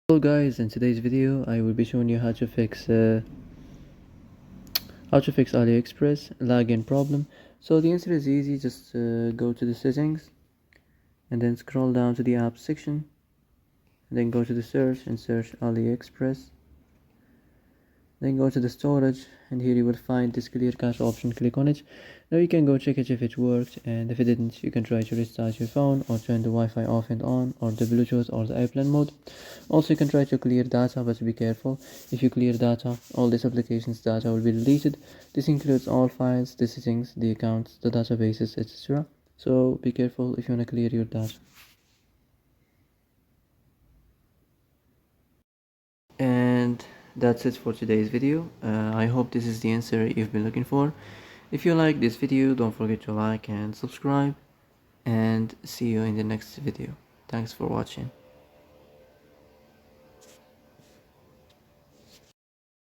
Hello guys, in today's video I will be showing you how to fix Aliexpress login problem. So the answer is easy. Just go to the settings and then scroll down to the app section and then go to the search and search Aliexpress. Then go to the storage and here you will find this clear cache option. Click on it. Now you can go check it if it worked, and if it didn't you can try to restart your phone or turn the Wi-Fi off and on, or the Bluetooth or the airplane mode. Also you can try to clear data, but be careful. If you clear data, all this application's data will be deleted. This includes all files, the settings, the accounts, the databases, etc. So be careful if you want to clear your data. And that's it for today's video. I hope this is the answer you've been looking for. If you like this video, don't forget to like and subscribe, and see you in the next video. Thanks for watching.